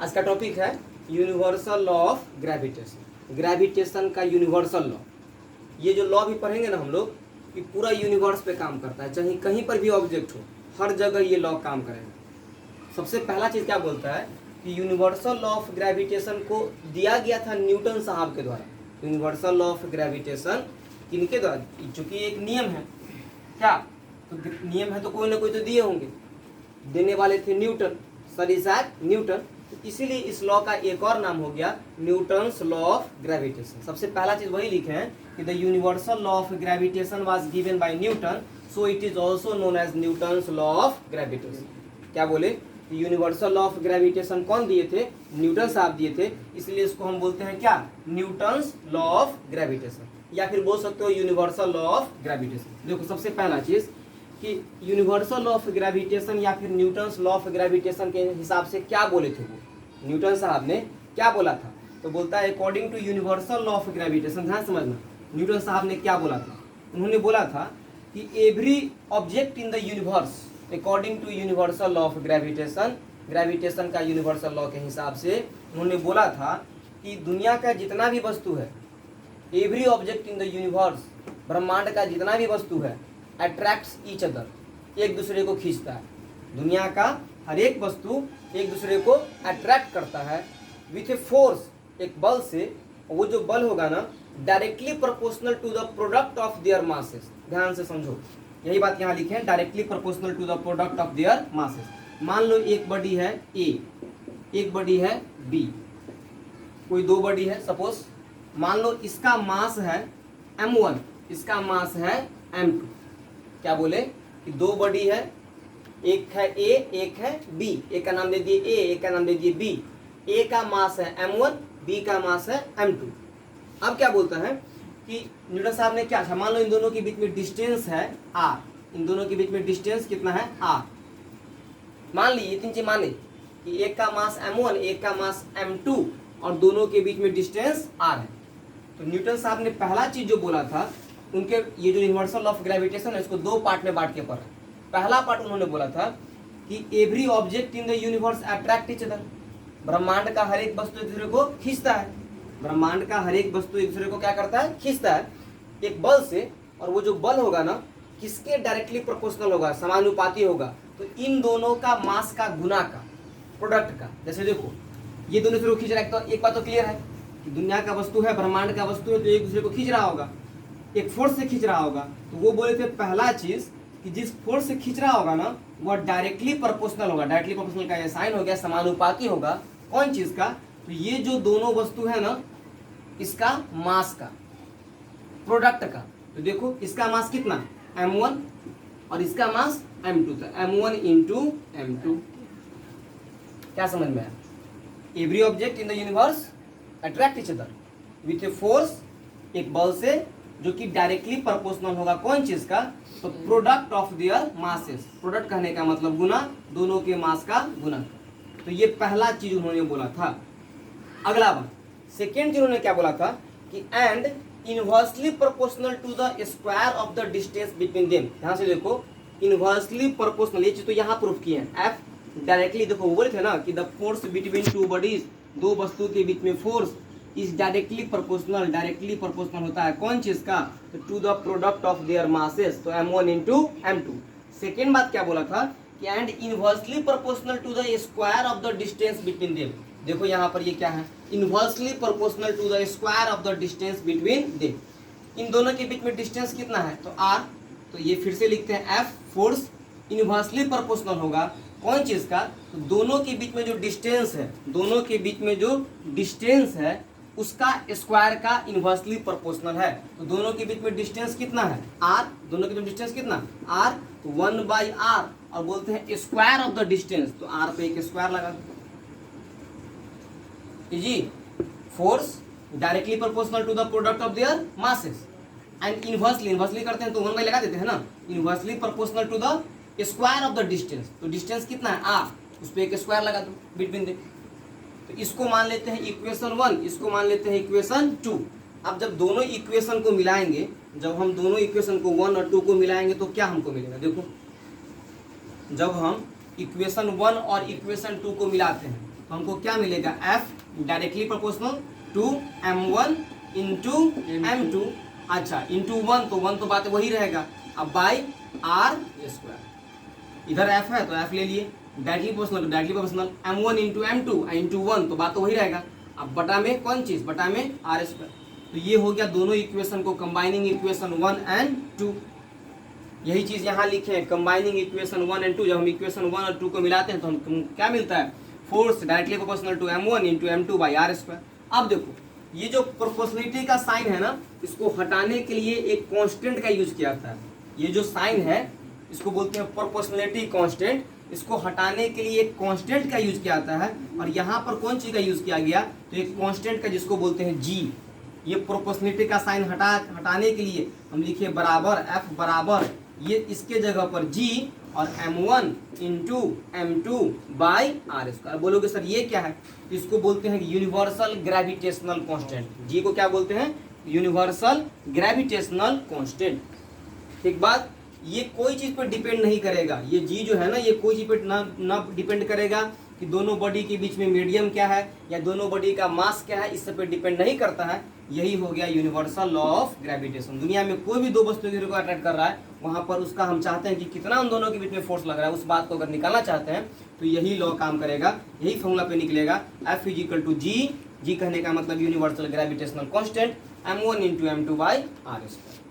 आज का टॉपिक है universal law of gravitation, gravitation का यूनिवर्सल लॉ। ये जो लॉ भी पढ़ेंगे ना हम लोग, कि पूरा यूनिवर्स पे काम करता है, चाहे कहीं पर भी ऑब्जेक्ट हो, हर जगह ये लॉ काम करेगा। सबसे पहला चीज़ क्या बोलता है कि यूनिवर्सल लॉ ऑफ ग्रेविटेशन को दिया गया था न्यूटन साहब के द्वारा। यूनिवर्सल लॉ ऑफ ग्रेविटेशन किनके द्वारा? चूंकि एक नियम है, क्या तो नियम है तो कोई ना कोई तो दिए होंगे, देने वाले थे न्यूटन, सर इज़ैक न्यूटन। तो इसीलिए इस लॉ का एक और नाम हो गया न्यूटन्स लॉ ऑफ ग्रेविटेशन। सबसे पहला चीज वही लिखे हैं कि the universal law of gravitation was given by Newton, so it is also known as Newton's law of gravitation. क्या बोले? यूनिवर्सल लॉ ऑफ ग्रेविटेशन कौन दिए थे? न्यूटन साहब दिए थे, इसलिए इसको हम बोलते हैं क्या? न्यूटन्स लॉ ऑफ ग्रेविटेशन, या फिर बोल सकते हो यूनिवर्सल लॉ ऑफ ग्रेविटेशन। देखो सबसे पहला चीज कि यूनिवर्सल लॉ ऑफ ग्रेविटेशन या फिर न्यूटन्स लॉ ऑफ ग्रेविटेशन के हिसाब से क्या बोले थे वो न्यूटन साहब ने क्या बोला था? तो बोलता है according to universal law of gravitation. ध्यान समझना, न्यूटन साहब ने क्या बोला था। उन्होंने बोला था कि every object in the universe according to universal law of gravitation, gravitation का यूनिवर्सल लॉ के हिसाब से उन्होंने बोला था कि दुनिया का जितना भी वस्तु है, every object in the universe, ब्रह्मांड का जितना भी वस्तु है, अट्रैक्ट्स ईच अदर, एक दूसरे को खींचता है। दुनिया का हर एक वस्तु एक दूसरे को अट्रैक्ट करता है विथ ए फोर्स, एक बल से। वो जो बल होगा ना, directly proportional to the product of their masses. ध्यान से समझो, यही बात यहाँ लिखे हैं, directly proportional to the product of their masses. मान लो एक बॉडी है ए, एक बॉडी है बी, कोई दो बॉडी है सपोज। मान लो इसका मास है m1, इसका मास है m2। क्या बोले कि दो बॉडी है, एक है ए, एक है बी, एक का नाम दे दिए ए, एक का नाम दे दिए बी। ए का मास है m1, बी का मास है m2। अब क्या बोलता है कि न्यूटन साहब ने क्या था, मान लो इन दोनों के बीच में डिस्टेंस है r, इन दोनों के बीच में डिस्टेंस कितना है r। मान ली ये तीन चीज मान ली कि एक का मास m1, एक का मास m2 और दोनों के बीच में डिस्टेंस r है। तो न्यूटन साहब ने पहला चीज जो बोला था, उनके ये जो यूनिवर्सल लॉ ऑफ ग्रेविटेशन है इसको दो पार्ट में बांट के पढ़ा। पहला पार्ट उन्होंने बोला था कि every object in the universe attract each other, ब्रह्मांड का हर एक वस्तु एक दूसरे को खींचता है। ब्रह्मांड का हर एक वस्तु एक दूसरे को क्या करता है? खींचता है एक बल से। और वो जो बल होगा ना, किसके डायरेक्टली प्रोपोर्शनल होगा, समानुपाती होगा। तो इन दोनों का मास का गुना का, प्रोडक्ट का। जैसे देखो ये दोनों दूसरे को खींच रहा है, तो एक बात तो क्लियर है कि दुनिया का वस्तु है, ब्रह्मांड का वस्तु है, तो एक दूसरे को खींच रहा होगा, एक फोर्स से खींच रहा होगा। तो वो बोले थे पहला चीज कि जिस फोर्स से खींच रहा होगा ना, वो डायरेक्टली प्रोपोर्शनल होगा। डायरेक्टली प्रोपोर्शनल का ये साइन हो गया, समानुपाती होगा। कौन चीज का? तो ये जो दोनों वस्तु है ना, इसका मास का, प्रोडक्ट का। तो देखो इसका मास कितना m1 और इसका मास m2 था, m1 इंटू m2। क्या समझ में आया? Every object in the universe attract each other with a force, एक बल से जो कि डायरेक्टली प्रोपोर्शनल होगा। कौन चीज का? तो product of their masses. Product कहने का मतलब गुना, दोनों के मास का गुना। तो ये पहला चीज उन्होंने बोला था। अगला बात, सेकेंड चीज उन्होंने क्या बोला था कि and inversely proportional to the square of the distance between them. ध्यान से देखो, इनवर्सली प्रोपोर्शनल, ये चीज तो यहाँ प्रूफ किए हैं। एफ डायरेक्टली, देखो वो बोले थे ना कि the force between two bodies, दो वस्तु के बीच में force is directly proportional. Directly proportional होता है कौन चीज का? To the product of their masses, तो m1 इंटू m2। सेकेंड बात क्या बोला था कि and inversely proportional to the square of the distance between them. देखो यहाँ पर ये क्या है? Inversely proportional to the square of the distance between them. इन दोनों के बीच में डिस्टेंस कितना है? तो r। तो ये फिर से लिखते हैं f, फोर्स इनवर्सली प्रोपोर्शनल होगा कौन चीज का? तो दोनों के बीच में जो डिस्टेंस है, दोनों के बीच में जो डिस्टेंस है उसका स्क्वायर का इनवर्सली प्रोपोर्शनल है। तो दोनों के बीच में डिस्टेंस कितना है? r। दोनों के बीच डिस्टेंस कितना? r, तो 1/r। और बोलते हैं स्क्वायर ऑफ द डिस्टेंस, तो r पे एक स्क्वायर लगा दो। जी, force directly proportional to the product of their masses and inversely करते हैं तो 1/, लगा देते हैं ना। Inversely proportional to the square of the distance, तो डिस्टेंस कितना है? r, उस पर एक स्क्वायर लगा दो बिटवीन दे। तो इसको मान लेते हैं इक्वेशन 1, इसको मान लेते हैं इक्वेशन 2। अब जब दोनों इक्वेशन को मिलाएंगे, जब हम दोनों इक्वेशन को 1 और 2 को मिलाएंगे तो क्या हमको मिलेगा? देखो जब हम इक्वेशन 1 और इक्वेशन 2 को मिलाते हैं तो हमको क्या मिलेगा, F directly proportional to m1 into m2। अच्छा इंटू 1 तो 1 तो बात वही रहेगा, अब बाई आर स्क्वायर। इधर एफ है तो एफ ले लिए, डायरेक्टली प्रोपोर्शनल तो directly proportional, m1 into m2 into 1 तो बात तो वही रहेगा। अब बटा में कौन चीज, बटा में आर स्क्वायर। तो ये हो गया दोनों इक्वेशन को कंबाइनिंग इक्वेशन 1 एंड 2। यही चीज यहाँ लिखे हैं, कंबाइनिंग इक्वेशन 1 एंड 2। जब हम इक्वेशन 1 और 2 को मिलाते हैं तो हम क्या मिलता है, force directly proportional to m1 into m2 by R square. अब देखो ये जो प्रोपोर्शनलिटी का साइन है ना, इसको हटाने के लिए एक कांस्टेंट का यूज किया था। ये जो साइन है इसको बोलते हैं प्रोपोर्शनलिटी कांस्टेंट। इसको हटाने के लिए एक कांस्टेंट का यूज किया जाता है, और यहाँ पर कौन चीज का यूज किया गया, तो एक कांस्टेंट का जिसको बोलते हैं जी। ये प्रोपोर्शनलिटी का साइन हटाने के लिए हम लिखे बराबर एफ बराबर ये इसके जगह पर जी और m1 into m2 by R square. बोलोगे सर ये क्या है, इसको बोलते हैं यूनिवर्सल ग्रेविटेशनल कांस्टेंट। जी को क्या बोलते हैं, यूनिवर्सल ग्रेविटेशनल कांस्टेंट। ठीक बात, ये कोई चीज पर डिपेंड नहीं करेगा। ये जी जो है ना, ये कोई चीज पर ना डिपेंड करेगा कि दोनों बॉडी के बीच में मीडियम क्या है या दोनों बॉडी का मास क्या है, इस सब पे डिपेंड नहीं करता है। यही हो गया यूनिवर्सल लॉ ऑफ ग्रेविटेशन। दुनिया में कोई भी दो वस्तुओं को अट्रैक्ट कर रहा है, वहां पर उसका हम चाहते हैं कि कितना उन दोनों के बीच में फोर्स लग रहा है, उस बात को अगर निकालना चाहते हैं तो यही लॉ काम करेगा, यही फॉर्मूला पे निकलेगा। F is equal to G, G कहने का मतलब universal gravitational constant m1 into m2 by R square.